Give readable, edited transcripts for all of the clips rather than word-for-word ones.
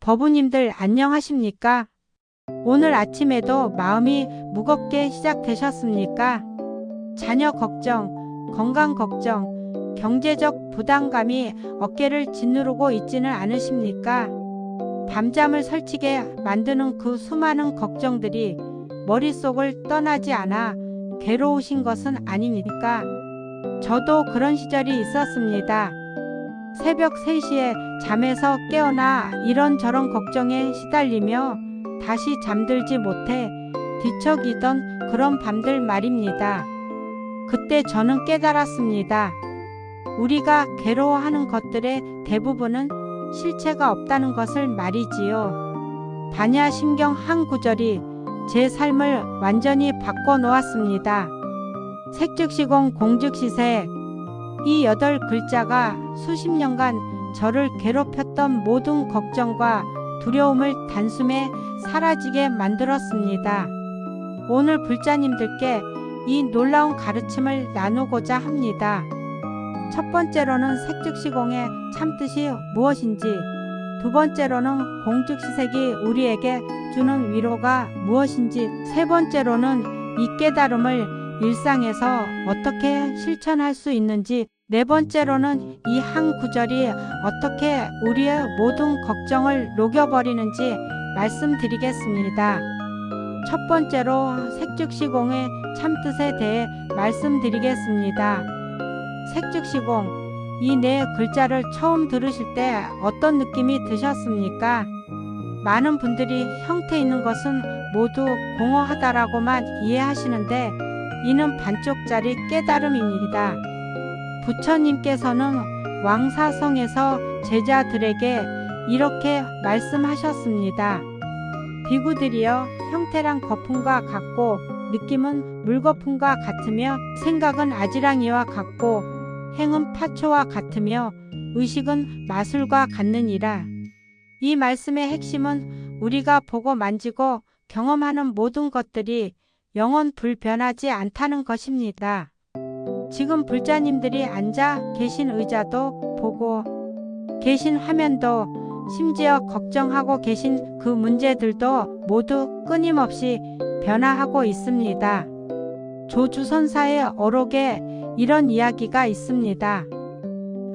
거부님들 안녕하십니까? 오늘 아침에도 마음이 무겁게 시작되셨습니까? 자녀 걱정, 건강 걱정, 경제적 부담감이 어깨를 짓누르고 있지는 않으십니까? 밤잠을 설치게 만드는 그 수많은 걱정들이 머릿속을 떠나지 않아 괴로우신 것은 아닙니까? 저도 그런 시절이 있었습니다. 새벽 3시에 잠에서 깨어나 이런저런 걱정에 시달리며 다시 잠들지 못해 뒤척이던 그런 밤들 말입니다. 그때 저는 깨달았습니다. 우리가 괴로워하는 것들의 대부분은 실체가 없다는 것을 말이지요. 반야심경 한 구절이 제 삶을 완전히 바꿔놓았습니다. 색즉시공 공즉시색, 이 8글자가 수십 년간 저를 괴롭혔던 모든 걱정과 두려움을 단숨에 사라지게 만들었습니다. 오늘 불자님들께 이 놀라운 가르침을 나누고자 합니다. 첫 번째로는 색즉시공의 참뜻이 무엇인지, 두 번째로는 공즉시색이 우리에게 주는 위로가 무엇인지, 세 번째로는 이 깨달음을 일상에서 어떻게 실천할 수 있는지, 네 번째로는 이 한 구절이 어떻게 우리의 모든 걱정을 녹여버리는지 말씀드리겠습니다. 첫 번째로 색즉시공의 참뜻에 대해 말씀드리겠습니다. 색즉시공, 이 네 글자를 처음 들으실 때 어떤 느낌이 드셨습니까? 많은 분들이 형태 있는 것은 모두 공허하다라고만 이해하시는데 이는 반쪽짜리 깨달음입니다. 부처님께서는 왕사성에서 제자들에게 이렇게 말씀하셨습니다. 비구들이여, 형태란 거품과 같고 느낌은 물거품과 같으며 생각은 아지랑이와 같고 행은 파초와 같으며 의식은 마술과 같느니라. 이 말씀의 핵심은 우리가 보고 만지고 경험하는 모든 것들이 영원 불변하지 않다는 것입니다. 지금 불자님들이 앉아 계신 의자도 보고 계신 화면도 심지어 걱정하고 계신 그 문제들도 모두 끊임없이 변화하고 있습니다. 조주선사의 어록에 이런 이야기가 있습니다.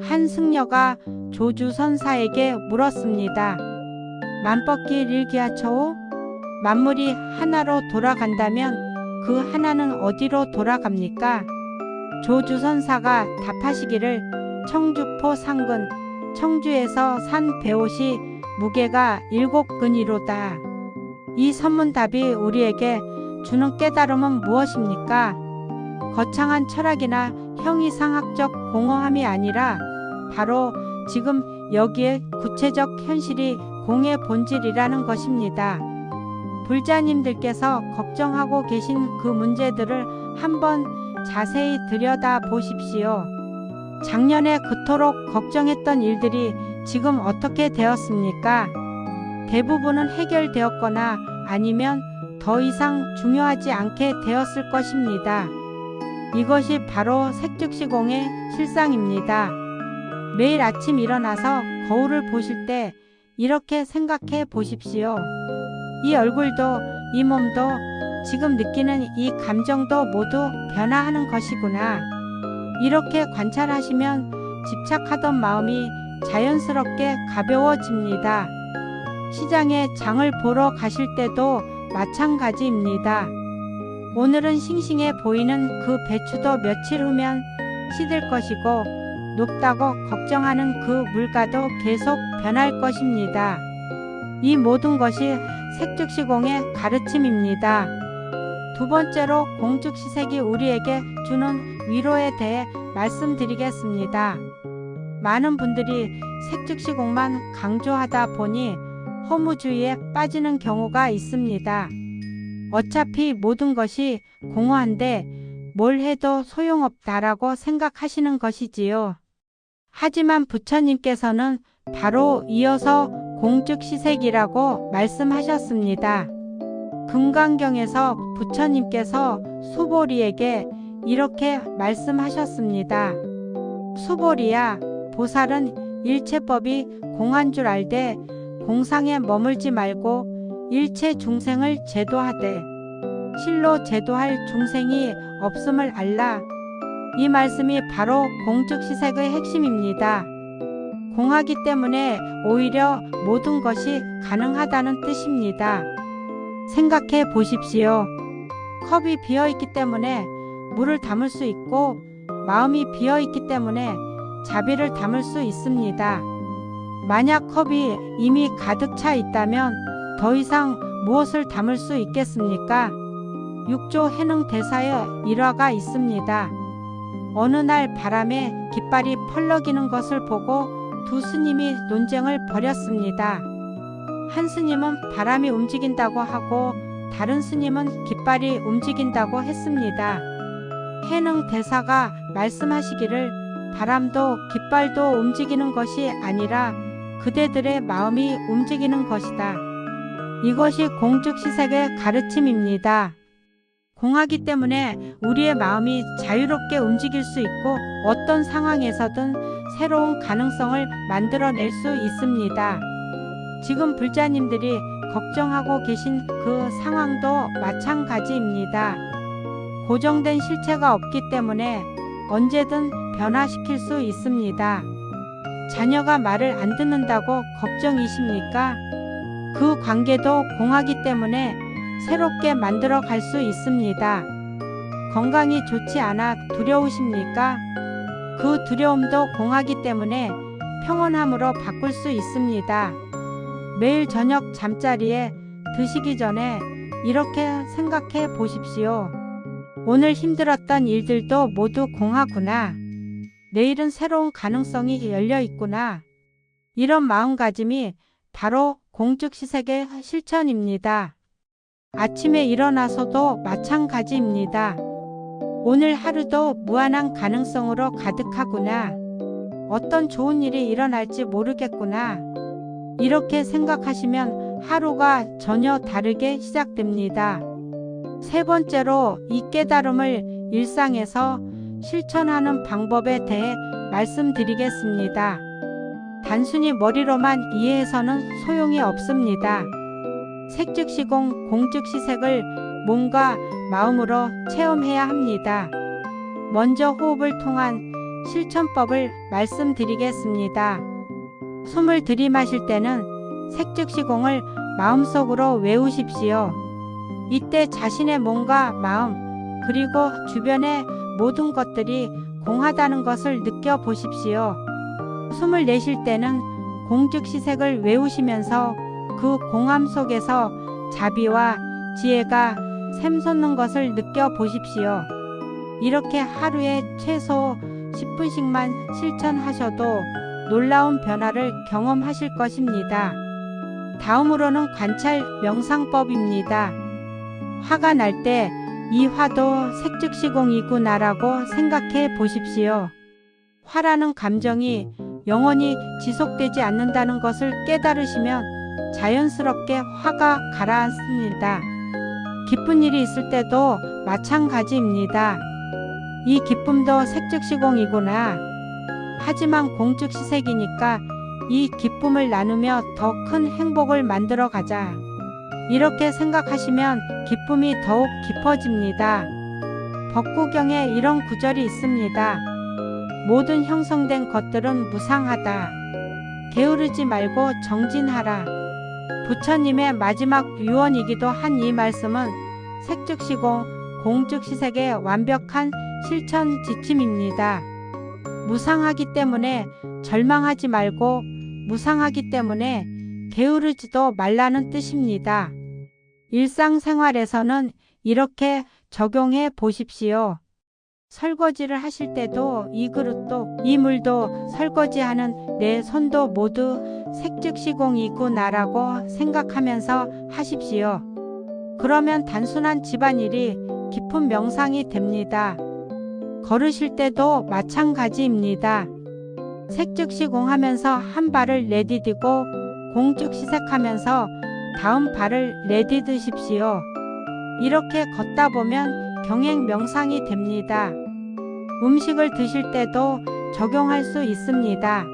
한 승려가 조주선사에게 물었습니다. 만법길 일기하초우? 만물이 하나로 돌아간다면 그 하나는 어디로 돌아갑니까? 조주선사가 답하시기를 청주포 상근, 청주에서 산 배옷이 무게가 7근이로다. 이 선문답이 우리에게 주는 깨달음은 무엇입니까? 거창한 철학이나 형이상학적 공허함이 아니라 바로 지금 여기에 구체적 현실이 공의 본질이라는 것입니다. 불자님들께서 걱정하고 계신 그 문제들을 한번 자세히 들여다 보십시오. 작년에 그토록 걱정했던 일들이 지금 어떻게 되었습니까? 대부분은 해결되었거나 아니면 더 이상 중요하지 않게 되었을 것입니다. 이것이 바로 색즉시공의 실상입니다. 매일 아침 일어나서 거울을 보실 때 이렇게 생각해 보십시오. 이 얼굴도, 이 몸도, 지금 느끼는 이 감정도 모두 변화하는 것이구나. 이렇게 관찰하시면 집착하던 마음이 자연스럽게 가벼워집니다. 시장에 장을 보러 가실 때도 마찬가지입니다. 오늘은 싱싱해 보이는 그 배추도 며칠 후면 시들 것이고 높다고 걱정하는 그 물가도 계속 변할 것입니다. 이 모든 것이 색즉시공의 가르침입니다. 두 번째로 공즉시색이 우리에게 주는 위로에 대해 말씀드리겠습니다. 많은 분들이 색즉시공만 강조하다 보니 허무주의에 빠지는 경우가 있습니다. 어차피 모든 것이 공허한데 뭘 해도 소용없다라고 생각하시는 것이지요. 하지만 부처님께서는 바로 이어서 공즉시색이라고 말씀하셨습니다. 금강경에서 부처님께서 수보리에게 이렇게 말씀하셨습니다. 수보리야, 보살은 일체법이 공한 줄 알되 공상에 머물지 말고 일체 중생을 제도하되 실로 제도할 중생이 없음을 알라. 이 말씀이 바로 공즉시색의 핵심입니다. 공하기 때문에 오히려 모든 것이 가능하다는 뜻입니다. 생각해 보십시오. 컵이 비어있기 때문에 물을 담을 수 있고 마음이 비어있기 때문에 자비를 담을 수 있습니다. 만약 컵이 이미 가득 차 있다면 더 이상 무엇을 담을 수 있겠습니까? 육조 해능 대사의 일화가 있습니다. 어느 날 바람에 깃발이 펄럭이는 것을 보고 두 스님이 논쟁을 벌였습니다. 한 스님은 바람이 움직인다고 하고 다른 스님은 깃발이 움직인다고 했습니다. 해능 대사가 말씀하시기를 바람도 깃발도 움직이는 것이 아니라 그대들의 마음이 움직이는 것이다. 이것이 공즉시색의 가르침입니다. 공하기 때문에 우리의 마음이 자유롭게 움직일 수 있고 어떤 상황에서든 새로운 가능성을 만들어낼 수 있습니다. 지금 불자님들이 걱정하고 계신 그 상황도 마찬가지입니다. 고정된 실체가 없기 때문에 언제든 변화시킬 수 있습니다. 자녀가 말을 안 듣는다고 걱정이십니까? 그 관계도 공하기 때문에 새롭게 만들어 갈 수 있습니다. 건강이 좋지 않아 두려우십니까? 그 두려움도 공하기 때문에 평온함으로 바꿀 수 있습니다. 매일 저녁 잠자리에 드시기 전에 이렇게 생각해 보십시오. 오늘 힘들었던 일들도 모두 공하구나. 내일은 새로운 가능성이 열려 있구나. 이런 마음가짐이 바로 공즉시색의 실천입니다. 아침에 일어나서도 마찬가지입니다. 오늘 하루도 무한한 가능성으로 가득하구나. 어떤 좋은 일이 일어날지 모르겠구나. 이렇게 생각하시면 하루가 전혀 다르게 시작됩니다. 세 번째로 이 깨달음을 일상에서 실천하는 방법에 대해 말씀드리겠습니다. 단순히 머리로만 이해해서는 소용이 없습니다. 색즉시공, 공즉시색을 몸과 마음으로 체험해야 합니다. 먼저 호흡을 통한 실천법을 말씀드리겠습니다. 숨을 들이마실 때는 색즉시공을 마음속으로 외우십시오. 이때 자신의 몸과 마음 그리고 주변의 모든 것들이 공하다는 것을 느껴보십시오. 숨을 내쉴 때는 공즉시색을 외우시면서 그 공함 속에서 자비와 지혜가 샘솟는 것을 느껴보십시오. 이렇게 하루에 최소 10분씩만 실천하셔도 놀라운 변화를 경험하실 것입니다. 다음으로는 관찰 명상법입니다. 화가 날 때 이 화도 색즉시공이구나라고 생각해 보십시오. 화라는 감정이 영원히 지속되지 않는다는 것을 깨달으시면 자연스럽게 화가 가라앉습니다. 기쁜 일이 있을 때도 마찬가지입니다. 이 기쁨도 색즉시공이구나. 하지만 공즉시색이니까 이 기쁨을 나누며 더 큰 행복을 만들어 가자. 이렇게 생각하시면 기쁨이 더욱 깊어집니다. 법구경에 이런 구절이 있습니다. 모든 형성된 것들은 무상하다. 게으르지 말고 정진하라. 부처님의 마지막 유언이기도 한 이 말씀은 색즉시공, 공즉시색의 완벽한 실천 지침입니다. 무상하기 때문에 절망하지 말고 무상하기 때문에 게으르지도 말라는 뜻입니다. 일상생활에서는 이렇게 적용해 보십시오. 설거지를 하실 때도 이 그릇도 이 물도 설거지하는 내 손도 모두 색즉시공이구나라고 생각하면서 하십시오. 그러면 단순한 집안일이 깊은 명상이 됩니다. 걸으실 때도 마찬가지입니다. 색즉시공 하면서 한 발을 내디디고 공즉시색하면서 다음 발을 내디드십시오. 이렇게 걷다 보면 경행 명상이 됩니다. 음식을 드실 때도 적용할 수 있습니다.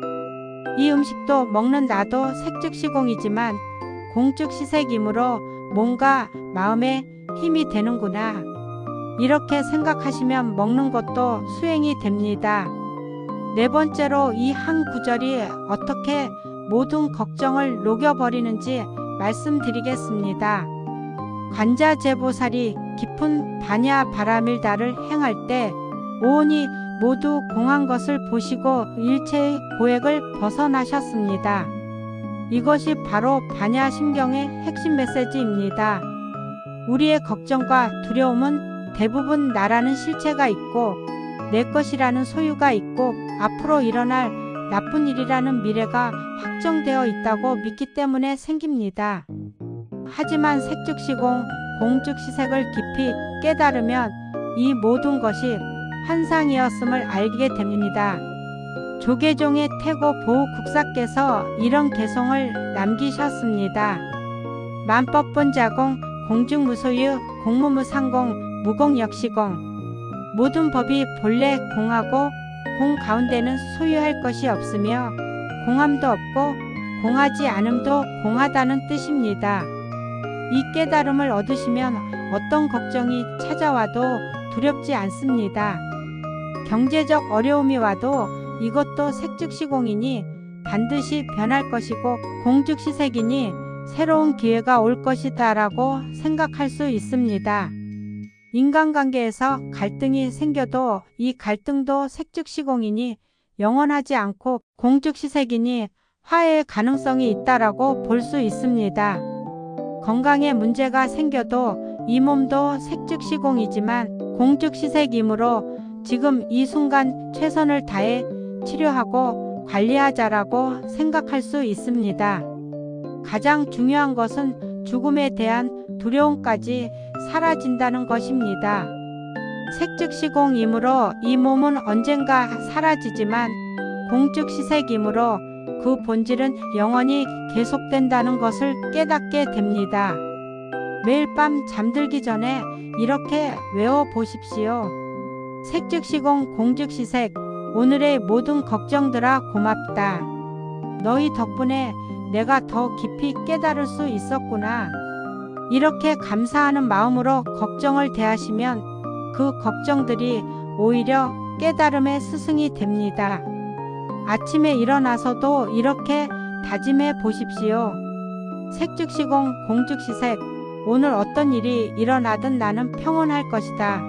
이 음식도 먹는 나도 색즉시공이지만 공즉시색이므로 뭔가 마음에 힘이 되는구나. 이렇게 생각하시면 먹는 것도 수행이 됩니다. 네 번째로 이 한 구절이 어떻게 모든 걱정을 녹여버리는지 말씀드리겠습니다. 관자재보살이 깊은 반야 바라밀다를 행할 때 오온이 모두 공한 것을 보시고 일체의 고액을 벗어나셨습니다. 이것이 바로 반야심경의 핵심 메시지입니다. 우리의 걱정과 두려움은 대부분 나라는 실체가 있고 내 것이라는 소유가 있고 앞으로 일어날 나쁜 일이라는 미래가 확정되어 있다고 믿기 때문에 생깁니다. 하지만 색즉시공, 공즉시색을 깊이 깨달으면 이 모든 것이 환상이었음을 알게 됩니다. 조계종의 태고 보국사께서 이런 개송을 남기셨습니다. 만법본자공, 공중무소유, 공무무상공, 무공역시공. 모든 법이 본래 공하고 공 가운데는 소유할 것이 없으며 공함도 없고 공하지 않음도 공하다는 뜻입니다. 이 깨달음을 얻으시면 어떤 걱정이 찾아와도 두렵지 않습니다. 경제적 어려움이 와도 이것도 색즉시공이니 반드시 변할 것이고 공즉시색이니 새로운 기회가 올 것이다 라고 생각할 수 있습니다. 인간관계에서 갈등이 생겨도 이 갈등도 색즉시공이니 영원하지 않고 공즉시색이니 화해의 가능성이 있다라고 볼 수 있습니다. 건강에 문제가 생겨도 이 몸도 색즉시공이지만 공즉시색이므로 지금 이 순간 최선을 다해 치료하고 관리하자라고 생각할 수 있습니다. 가장 중요한 것은 죽음에 대한 두려움까지 사라진다는 것입니다. 색즉시공이므로 이 몸은 언젠가 사라지지만 공즉시색이므로 그 본질은 영원히 계속된다는 것을 깨닫게 됩니다. 매일 밤 잠들기 전에 이렇게 외워보십시오. 색즉시공 공즉시색, 오늘의 모든 걱정들아 고맙다. 너희 덕분에 내가 더 깊이 깨달을 수 있었구나. 이렇게 감사하는 마음으로 걱정을 대하시면 그 걱정들이 오히려 깨달음의 스승이 됩니다. 아침에 일어나서도 이렇게 다짐해 보십시오. 색즉시공 공즉시색, 오늘 어떤 일이 일어나든 나는 평온할 것이다.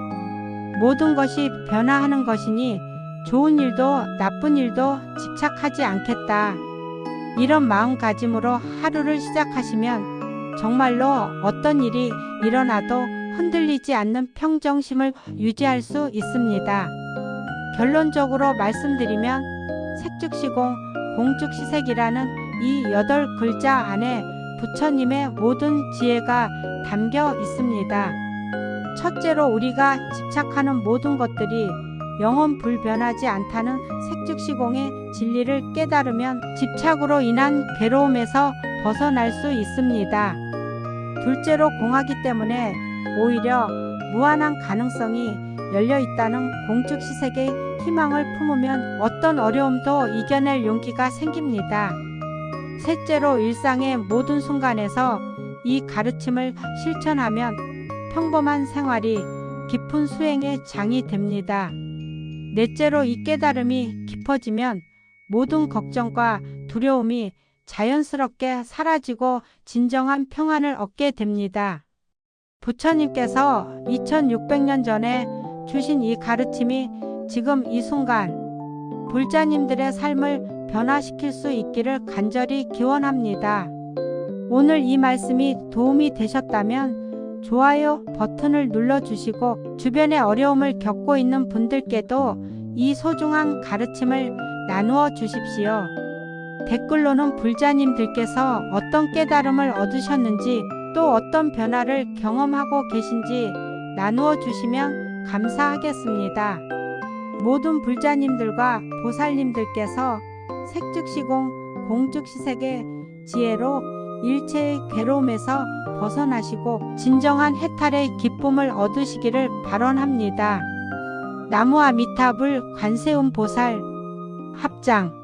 모든 것이 변화하는 것이니 좋은 일도 나쁜 일도 집착하지 않겠다. 이런 마음가짐으로 하루를 시작하시면 정말로 어떤 일이 일어나도 흔들리지 않는 평정심을 유지할 수 있습니다. 결론적으로 말씀드리면 색즉시공, 공즉시색이라는 이 8글자 안에 부처님의 모든 지혜가 담겨 있습니다. 첫째로 우리가 집착하는 모든 것들이 영원 불변하지 않다는 색즉시공의 진리를 깨달으면 집착으로 인한 괴로움에서 벗어날 수 있습니다. 둘째로 공하기 때문에 오히려 무한한 가능성이 열려있다는 공즉시색의 희망을 품으면 어떤 어려움도 이겨낼 용기가 생깁니다. 셋째로 일상의 모든 순간에서 이 가르침을 실천하면 평범한 생활이 깊은 수행의 장이 됩니다. 넷째로 이 깨달음이 깊어지면 모든 걱정과 두려움이 자연스럽게 사라지고 진정한 평안을 얻게 됩니다. 부처님께서 2600년 전에 주신 이 가르침이 지금 이 순간 불자님들의 삶을 변화시킬 수 있기를 간절히 기원합니다. 오늘 이 말씀이 도움이 되셨다면 좋아요 버튼을 눌러주시고 주변에 어려움을 겪고 있는 분들께도 이 소중한 가르침을 나누어 주십시오. 댓글로는 불자님들께서 어떤 깨달음을 얻으셨는지 또 어떤 변화를 경험하고 계신지 나누어 주시면 감사하겠습니다. 모든 불자님들과 보살님들께서 색즉시공, 공즉시색의 지혜로 일체의 괴로움에서 벗어나시고 진정한 해탈의 기쁨을 얻으시기를 발언합니다. 나무 아미타불 관세음보살 합장